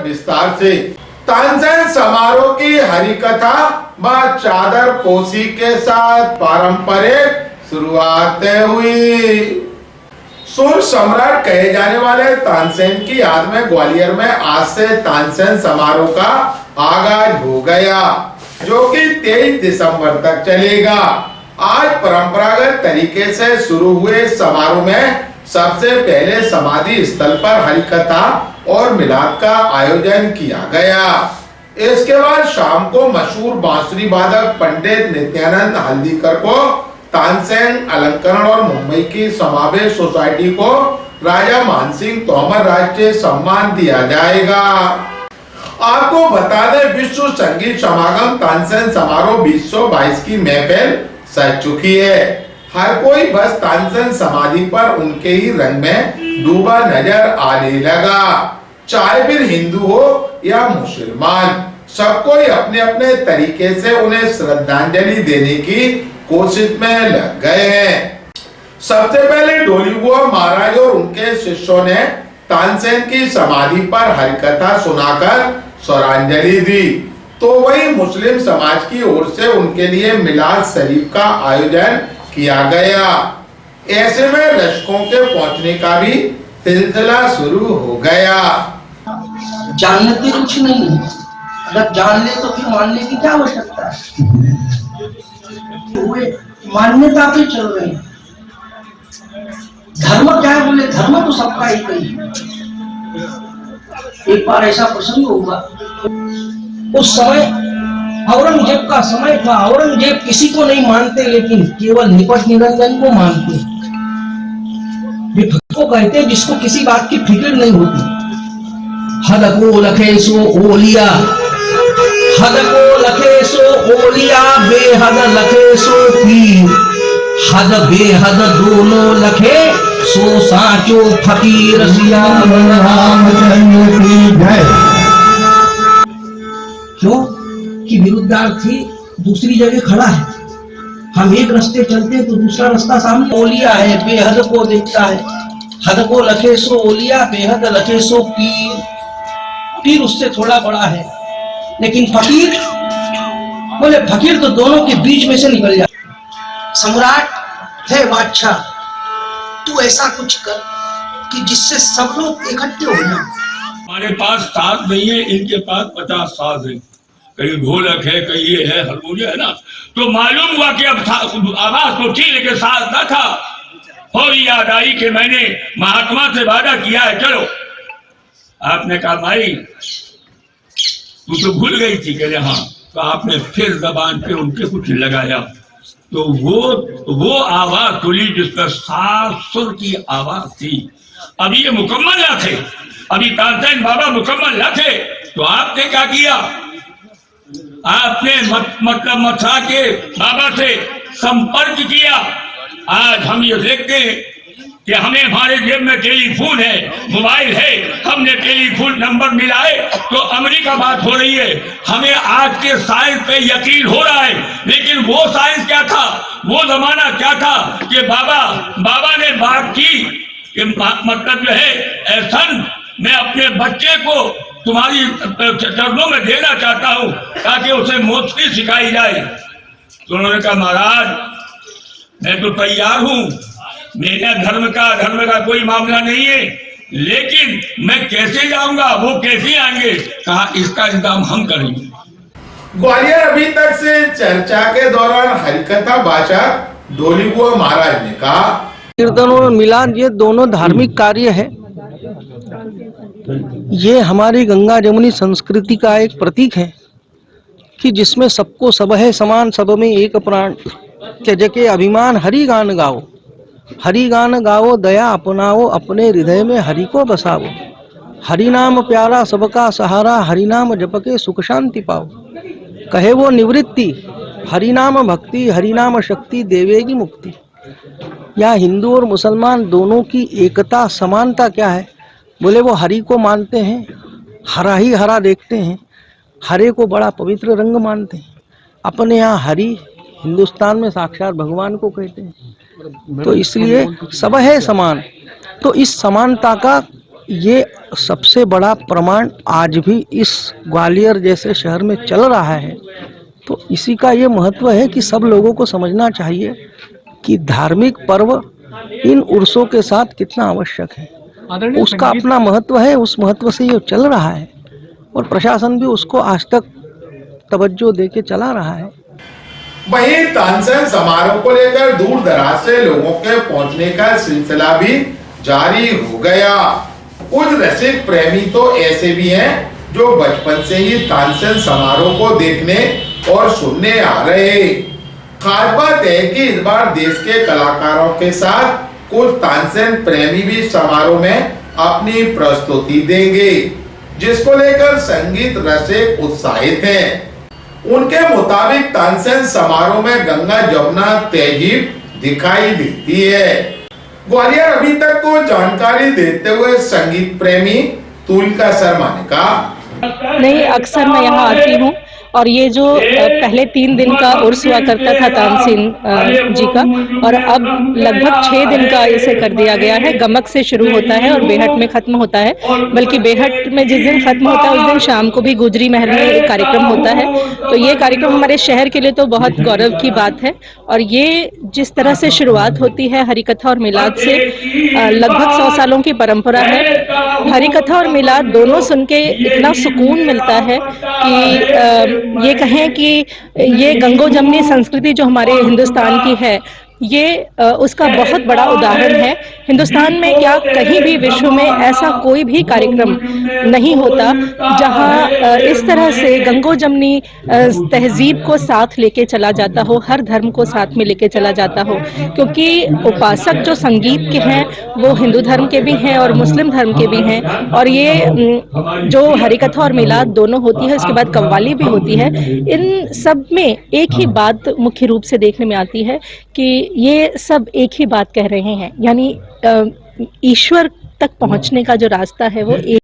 विस्तार से। तानसेन समारोह की हरिकथा व चादर पोशी के साथ पारंपरिक शुरुआत हुई। सुर सम्राट कहे जाने वाले तानसेन की याद में ग्वालियर में आज से तानसेन समारोह का आगाज हो गया, जो कि 23 दिसंबर तक चलेगा। आज परंपरागत तरीके से शुरू हुए समारोह में सबसे पहले समाधि स्थल पर हरिकथा और मिलाद का आयोजन किया गया। इसके बाद शाम को मशहूर बांसुरी वादक पंडित नित्यानंद हल्दीकर को तानसेन अलंकरण और मुंबई की समावेश सोसाइटी को राजा मानसिंह तोमर राज्य सम्मान दिया जाएगा। आपको बता दें, विश्व संगीत समागम तानसेन समारोह 2022 की महफिल सज चुकी है। हर कोई बस तानसेन समाधि पर उनके ही रंग में डूबा नजर आने लगा। चाहे फिर हिंदू हो या मुसलमान, सब कोई अपने अपने तरीके से उन्हें श्रद्धांजलि देने की कोशिश में लग गए हैं। सबसे पहले ढोलीबुआ महाराज और उनके शिष्यों ने तानसेन की समाधि पर हरिकथा सुनाकर स्वरांजलि दी, तो वही मुस्लिम समाज की ओर से उनके लिए मिलाद शरीफ का आयोजन किया गया। ऐसे में दर्शकों के पहुंचने का भी सिलसिला शुरू हो गया। जानते कुछ नहीं है, अगर जान ले तो फिर मानने की क्या आवश्यकता है। मान्यता पे चल रहे हैं। धर्म क्या है बोले, धर्म तो सबका ही कही। एक बार ऐसा प्रसंग हुआ, उस समय औरंगजेब का समय था। औरंगजेब किसी को नहीं मानते, लेकिन केवल निपट निरंजन को मानते। वे भक्त को कहते जिसको किसी बात की फिक्र नहीं होती। हद को लखे सो ओलिया, हद को लखे सो ओलिया, बेहद लखे सो पीर, हद बेहद दोनों लखे सो साचो फकीर। सिया रामचंद्र की जय। क्यों कि विरुद्धार्थी दूसरी जगह खड़ा है। हम एक रास्ते चलते हैं तो दूसरा रास्ता सामने। ओलिया है, बेहद को देखता है। हद को लखे सो ओलिया, बेहद लखे सो पीर। पीर उससे थोड़ा बड़ा है, लेकिन फकीर बोले फकीर तो दोनों के बीच में से निकल जाए। सम्राट है बादशाह, तू ऐसा कुछ कर कि जिससे सब लोग इकट्ठे हो जाए। हमारे पास साज नहीं है, इनके पास 50 साज है। कहीं ढोलक है, कहीं ये है, हारमोनियम है ना। तो मालूम हुआ कि अब आवाज तो थी लेकिन साज न था। और याद आई कि मैंने महात्मा से वादा किया है, चलो। आपने कहा भाई तू तो भूल गई थी। कह हाँ। तो आपने फिर जबान पे उनके कुछ लगाया, तो वो आवाज खुली जिसमें 7 सुर की आवाज थी। अभी ये मुकम्मल न थे, अभी तानसेन बाबा मुकम्मल न थे। तो आपने क्या किया, आपने मतलब मथुरा के बाबा से संपर्क किया। आज हम ये देखते हैं कि हमें हमारे जेब में टेलीफोन है, मोबाइल है, हमने टेलीफोन नंबर मिलाए तो अमेरिका बात हो रही है। हमें आज के साइंस पे यकीन हो रहा है, लेकिन वो साइंस क्या था, वो जमाना क्या था कि बाबा ने बात की कि मतलब जो है एहसन मैं अपने बच्चे को तुम्हारी चरणों में देना चाहता हूँ ताकि उसे मोक्षी सिखाई जाए। तो उन्होंने कहा महाराज मैं तो तैयार हूँ, मेरा धर्म का कोई मामला नहीं है, लेकिन मैं कैसे जाऊंगा, वो कैसे आएंगे। कहा इसका इंतजाम हम करेंगे। ग्वालियर अभी तक से चर्चा के दौरान हरिकथा भाषक ढोलीबुआ महाराज ने कहा, कीर्तन और मिलाद ये दोनों धार्मिक कार्य है। ये हमारी गंगा जमुनी संस्कृति का एक प्रतीक है कि जिसमें सबको सब है समान, सब में एक प्राण, त्यज के अभिमान हरि गान गाओ। हरि गान गाओ दया अपनाओ, अपने हृदय में हरि को बसाओ। हरि नाम प्यारा सबका सहारा, हरि नाम जप के सुख शांति पाओ। कहे वो निवृत्ति, हरि नाम भक्ति, हरि नाम शक्ति देवेगी मुक्ति। या हिंदू और मुसलमान दोनों की एकता समानता क्या है, बोले वो हरि को मानते हैं, हरा ही हरा देखते हैं, हरे को बड़ा पवित्र रंग मानते हैं। अपने यहाँ हरि हिंदुस्तान में साक्षात भगवान को कहते हैं, तो इसलिए सब है समान। तो इस समानता का ये सबसे बड़ा प्रमाण आज भी इस ग्वालियर जैसे शहर में चल रहा है। तो इसी का ये महत्व है कि सब लोगों को समझना चाहिए कि धार्मिक पर्व इन उर्सों के साथ कितना आवश्यक है। उसका अपना महत्व है, उस महत्व से ये चल रहा है और प्रशासन भी उसको आज तक तवज्जो देके चला रहा है। वहीं तानसेन समारोह को लेकर दूर दराज से लोगों के पहुंचने का सिलसिला भी जारी हो गया। कुछ रसिक प्रेमी तो ऐसे भी हैं जो बचपन से ही तानसेन समारोह को देखने और सुनने आ रहे। खास बात है कि इस बार देश के कलाकारों के साथ कुछ तानसेन प्रेमी भी समारोह में अपनी प्रस्तुति देंगे, जिसको लेकर संगीत रसिक उत्साहित हैं। उनके मुताबिक तानसेन समारोह में गंगा जमुना तहजीब दिखाई देती है। ग्वालियर अभी तक को जानकारी देते हुए संगीत प्रेमी तुलिका शर्मा ने कहा, नहीं, अक्सर मैं यहाँ आती हूँ और ये जो पहले 3 दिन का उर्स हुआ करता था तानसेन जी का, और अब लगभग 6 दिन का इसे कर दिया गया है। गमक से शुरू होता है और बेहट में खत्म होता है। बल्कि बेहट में जिस दिन खत्म होता है उस दिन शाम को भी गुजरी महल में एक कार्यक्रम होता है। तो ये कार्यक्रम हमारे शहर के लिए तो बहुत गौरव की बात है। और ये जिस तरह से शुरुआत होती है हरिकथा और मिलाद से, लगभग 100 सालों की परंपरा है। हरिकथा और मिलाद दोनों सुन के इतना सुकून मिलता है कि ये कहें कि ये गंगो जमनी संस्कृति जो हमारे हिंदुस्तान की है, ये उसका बहुत बड़ा उदाहरण है। हिंदुस्तान में क्या कहीं भी विश्व में ऐसा कोई भी कार्यक्रम नहीं होता जहां इस तरह से गंगो जमनी तहजीब को साथ लेके चला जाता हो, हर धर्म को साथ में लेके चला जाता हो। क्योंकि उपासक जो संगीत के हैं वो हिंदू धर्म के भी हैं और मुस्लिम धर्म के भी हैं। और ये जो हरिकथा और मिलाद दोनों होती है, उसके बाद कव्वाली भी होती है, इन सब में एक ही बात मुख्य रूप से देखने में आती है कि ये सब एक ही बात कह रहे हैं, यानी ईश्वर तक पहुंचने का जो रास्ता है वो एक